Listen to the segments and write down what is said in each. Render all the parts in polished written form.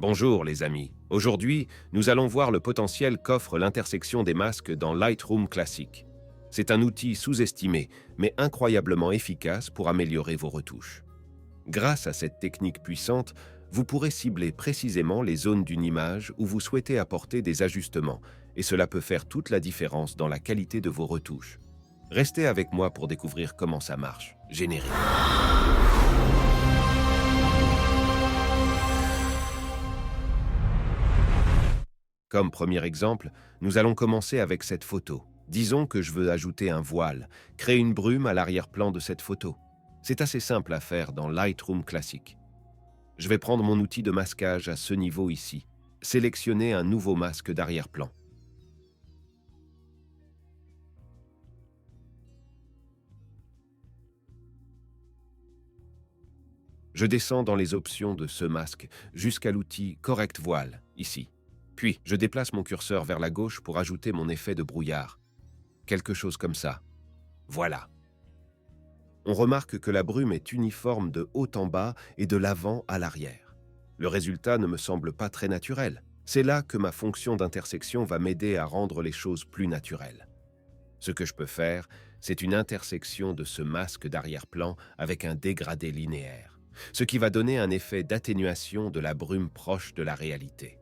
Bonjour les amis. Aujourd'hui, nous allons voir le potentiel qu'offre l'intersection des masques dans Lightroom Classic. C'est un outil sous-estimé, mais incroyablement efficace pour améliorer vos retouches. Grâce à cette technique puissante, vous pourrez cibler précisément les zones d'une image où vous souhaitez apporter des ajustements, et cela peut faire toute la différence dans la qualité de vos retouches. Restez avec moi pour découvrir comment ça marche. Générique. Comme premier exemple, nous allons commencer avec cette photo. Disons que je veux ajouter un voile, créer une brume à l'arrière-plan de cette photo. C'est assez simple à faire dans Lightroom Classic. Je vais prendre mon outil de masquage à ce niveau ici. Sélectionner un nouveau masque d'arrière-plan. Je descends dans les options de ce masque jusqu'à l'outil Correct Voile, ici. Puis, je déplace mon curseur vers la gauche pour ajouter mon effet de brouillard. Quelque chose comme ça. Voilà. On remarque que la brume est uniforme de haut en bas et de l'avant à l'arrière. Le résultat ne me semble pas très naturel. C'est là que ma fonction d'intersection va m'aider à rendre les choses plus naturelles. Ce que je peux faire, c'est une intersection de ce masque d'arrière-plan avec un dégradé linéaire, ce qui va donner un effet d'atténuation de la brume proche de la réalité.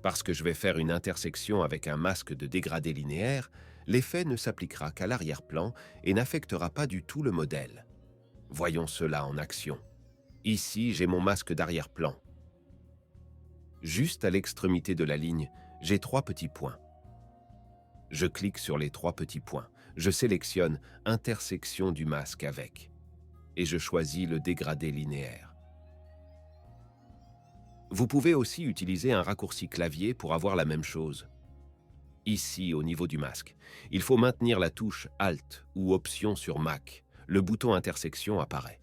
Parce que je vais faire une intersection avec un masque de dégradé linéaire, l'effet ne s'appliquera qu'à l'arrière-plan et n'affectera pas du tout le modèle. Voyons cela en action. Ici, j'ai mon masque d'arrière-plan. Juste à l'extrémité de la ligne, j'ai 3 petits points. Je clique sur les 3 petits points. Je sélectionne intersection du masque avec et je choisis le dégradé linéaire. Vous pouvez aussi utiliser un raccourci clavier pour avoir la même chose. Ici, au niveau du masque, il faut maintenir la touche Alt ou Option sur Mac. Le bouton intersection apparaît.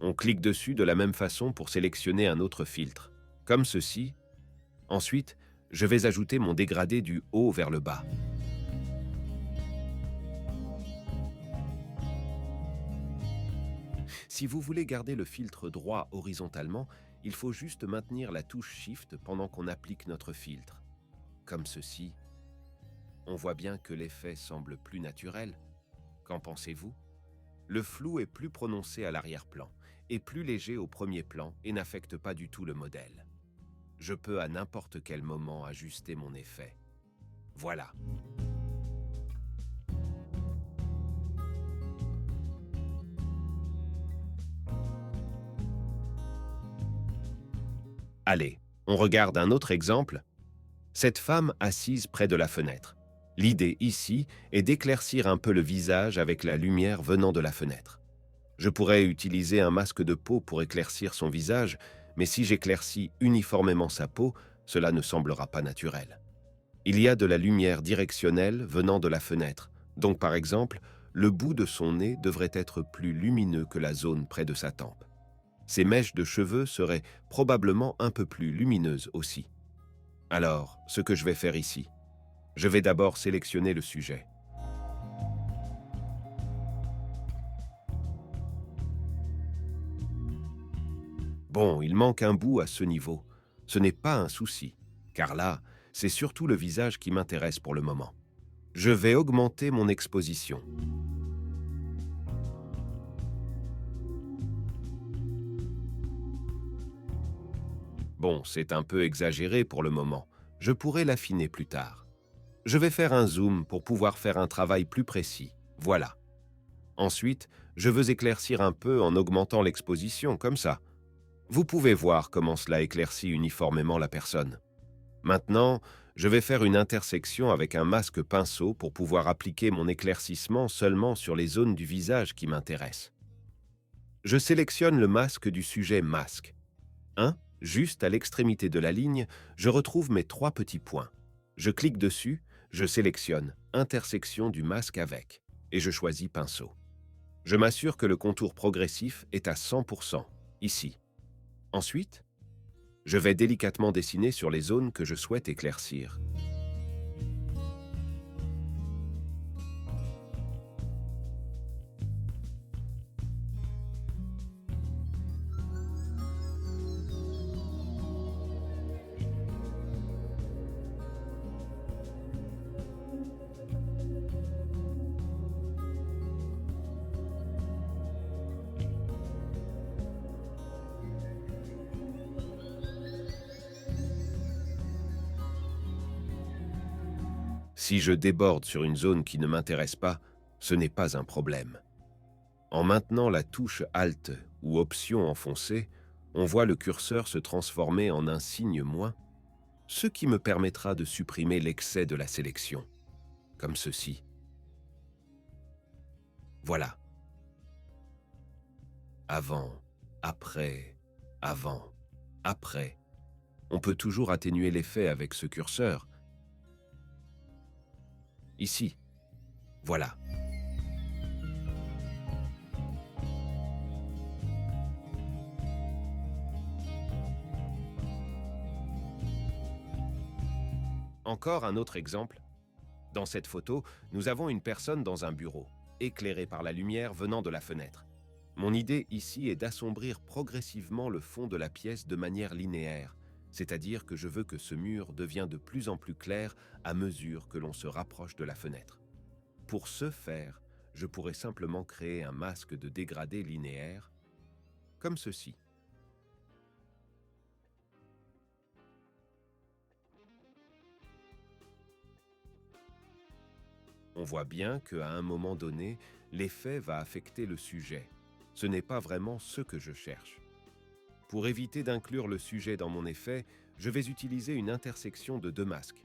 On clique dessus de la même façon pour sélectionner un autre filtre, comme ceci. Ensuite, je vais ajouter mon dégradé du haut vers le bas. Si vous voulez garder le filtre droit horizontalement, il faut juste maintenir la touche Shift pendant qu'on applique notre filtre. Comme ceci. On voit bien que l'effet semble plus naturel. Qu'en pensez-vous? Le flou est plus prononcé à l'arrière-plan et plus léger au premier plan et n'affecte pas du tout le modèle. Je peux à n'importe quel moment ajuster mon effet. Voilà. Allez, on regarde un autre exemple. Cette femme assise près de la fenêtre. L'idée ici est d'éclaircir un peu le visage avec la lumière venant de la fenêtre. Je pourrais utiliser un masque de peau pour éclaircir son visage, mais si j'éclaircis uniformément sa peau, cela ne semblera pas naturel. Il y a de la lumière directionnelle venant de la fenêtre, donc par exemple, le bout de son nez devrait être plus lumineux que la zone près de sa tempe. Ses mèches de cheveux seraient probablement un peu plus lumineuses aussi. Alors, ce que je vais faire ici, je vais d'abord sélectionner le sujet. Bon, il manque un bout à ce niveau. Ce n'est pas un souci, car là, c'est surtout le visage qui m'intéresse pour le moment. Je vais augmenter mon exposition. Bon, c'est un peu exagéré pour le moment. Je pourrais l'affiner plus tard. Je vais faire un zoom pour pouvoir faire un travail plus précis. Voilà. Ensuite, je veux éclaircir un peu en augmentant l'exposition, comme ça. Vous pouvez voir comment cela éclaircit uniformément la personne. Maintenant, je vais faire une intersection avec un masque pinceau pour pouvoir appliquer mon éclaircissement seulement sur les zones du visage qui m'intéressent. Je sélectionne le masque du sujet masque. Juste à l'extrémité de la ligne, je retrouve mes 3 petits points. Je clique dessus, je sélectionne intersection du masque avec et je choisis pinceau. Je m'assure que le contour progressif est à 100%, ici. Ensuite, je vais délicatement dessiner sur les zones que je souhaite éclaircir. Si je déborde sur une zone qui ne m'intéresse pas, ce n'est pas un problème. En maintenant la touche Alt ou Option enfoncée, on voit le curseur se transformer en un signe moins, ce qui me permettra de supprimer l'excès de la sélection, comme ceci. Voilà. Avant, après, avant, après. On peut toujours atténuer l'effet avec ce curseur. Ici. Voilà. Encore un autre exemple. Dans cette photo, nous avons une personne dans un bureau, éclairée par la lumière venant de la fenêtre. Mon idée ici est d'assombrir progressivement le fond de la pièce de manière linéaire, c'est-à-dire que je veux que ce mur devienne de plus en plus clair à mesure que l'on se rapproche de la fenêtre. Pour ce faire, je pourrais simplement créer un masque de dégradé linéaire, comme ceci. On voit bien qu'à un moment donné, l'effet va affecter le sujet. Ce n'est pas vraiment ce que je cherche. Pour éviter d'inclure le sujet dans mon effet, je vais utiliser une intersection de deux masques.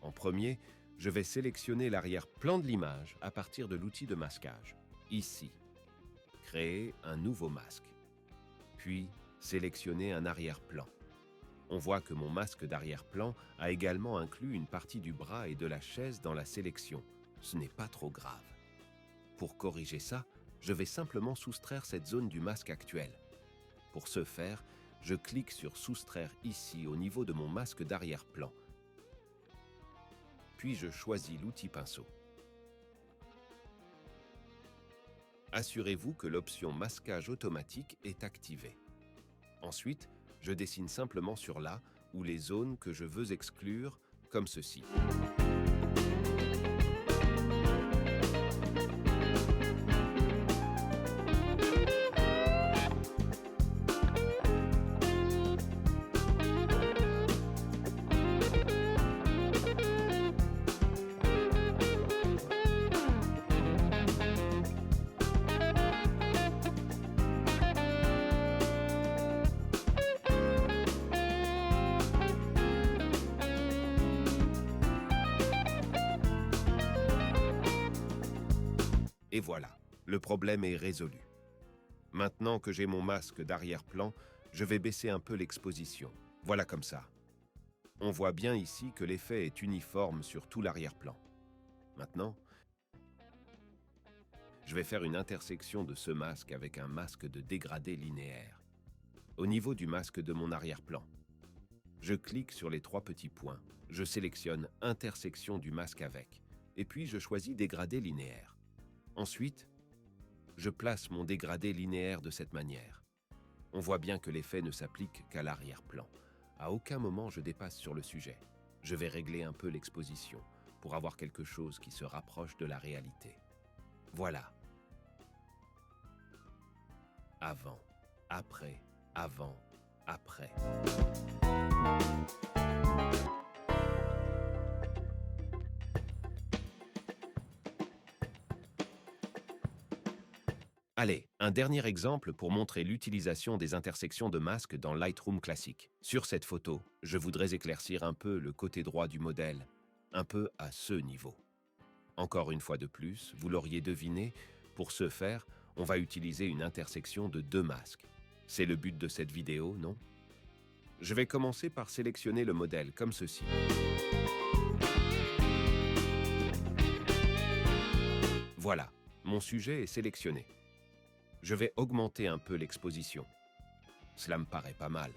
En premier, je vais sélectionner l'arrière-plan de l'image à partir de l'outil de masquage. Ici, créer un nouveau masque. Puis, sélectionner un arrière-plan. On voit que mon masque d'arrière-plan a également inclus une partie du bras et de la chaise dans la sélection. Ce n'est pas trop grave. Pour corriger ça, je vais simplement soustraire cette zone du masque actuel. Pour ce faire, je clique sur Soustraire ici au niveau de mon masque d'arrière-plan. Puis je choisis l'outil pinceau. Assurez-vous que l'option Masquage automatique est activée. Ensuite, je dessine simplement sur là ou les zones que je veux exclure, comme ceci. Et voilà, le problème est résolu. Maintenant que j'ai mon masque d'arrière-plan, je vais baisser un peu l'exposition. Voilà comme ça. On voit bien ici que l'effet est uniforme sur tout l'arrière-plan. Maintenant, je vais faire une intersection de ce masque avec un masque de dégradé linéaire. Au niveau du masque de mon arrière-plan, je clique sur les trois petits points. Je sélectionne intersection du masque avec, et puis je choisis dégradé linéaire. Ensuite, je place mon dégradé linéaire de cette manière. On voit bien que l'effet ne s'applique qu'à l'arrière-plan. À aucun moment je dépasse sur le sujet. Je vais régler un peu l'exposition pour avoir quelque chose qui se rapproche de la réalité. Voilà. Avant, après, avant, après. Allez, un dernier exemple pour montrer l'utilisation des intersections de masques dans Lightroom classique. Sur cette photo, je voudrais éclaircir un peu le côté droit du modèle, un peu à ce niveau. Encore une fois de plus, vous l'auriez deviné, pour ce faire, on va utiliser une intersection de deux masques. C'est le but de cette vidéo, non? Je vais commencer par sélectionner le modèle comme ceci. Voilà, mon sujet est sélectionné. Je vais augmenter un peu l'exposition. Cela me paraît pas mal.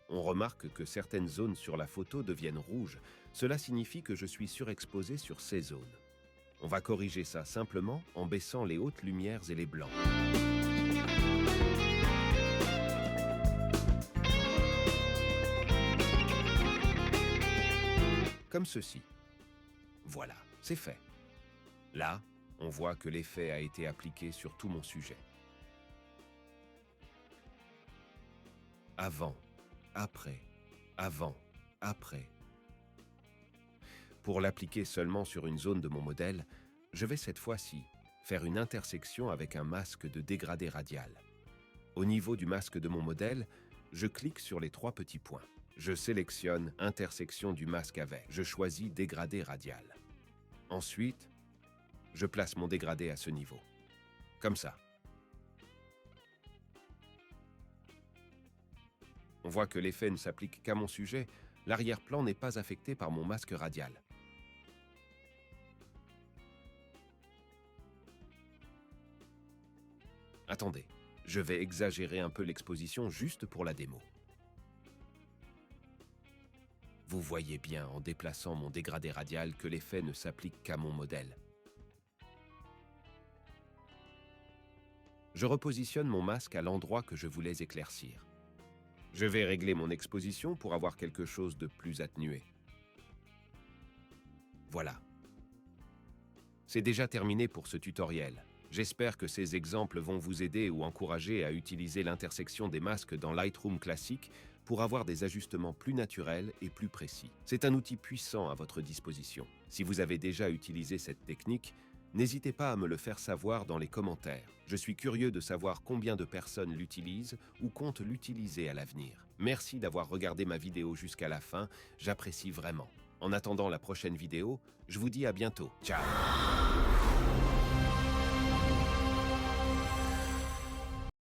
On remarque que certaines zones sur la photo deviennent rouges. Cela signifie que je suis surexposé sur ces zones. On va corriger ça simplement en baissant les hautes lumières et les blancs. Comme ceci. Voilà, c'est fait. Là, on voit que l'effet a été appliqué sur tout mon sujet. Avant, après, avant, après. Pour l'appliquer seulement sur une zone de mon modèle, je vais cette fois-ci faire une intersection avec un masque de dégradé radial. Au niveau du masque de mon modèle, je clique sur les 3 petits points. Je sélectionne intersection du masque avec. Je choisis dégradé radial. Ensuite, je place mon dégradé à ce niveau. Comme ça. On voit que l'effet ne s'applique qu'à mon sujet. L'arrière-plan n'est pas affecté par mon masque radial. Attendez, je vais exagérer un peu l'exposition juste pour la démo. Vous voyez bien en déplaçant mon dégradé radial que l'effet ne s'applique qu'à mon modèle. Je repositionne mon masque à l'endroit que je voulais éclaircir. Je vais régler mon exposition pour avoir quelque chose de plus atténué. Voilà. C'est déjà terminé pour ce tutoriel. J'espère que ces exemples vont vous aider ou encourager à utiliser l'intersection des masques dans Lightroom classique pour avoir des ajustements plus naturels et plus précis. C'est un outil puissant à votre disposition. Si vous avez déjà utilisé cette technique, n'hésitez pas à me le faire savoir dans les commentaires. Je suis curieux de savoir combien de personnes l'utilisent ou comptent l'utiliser à l'avenir. Merci d'avoir regardé ma vidéo jusqu'à la fin, j'apprécie vraiment. En attendant la prochaine vidéo, je vous dis à bientôt. Ciao!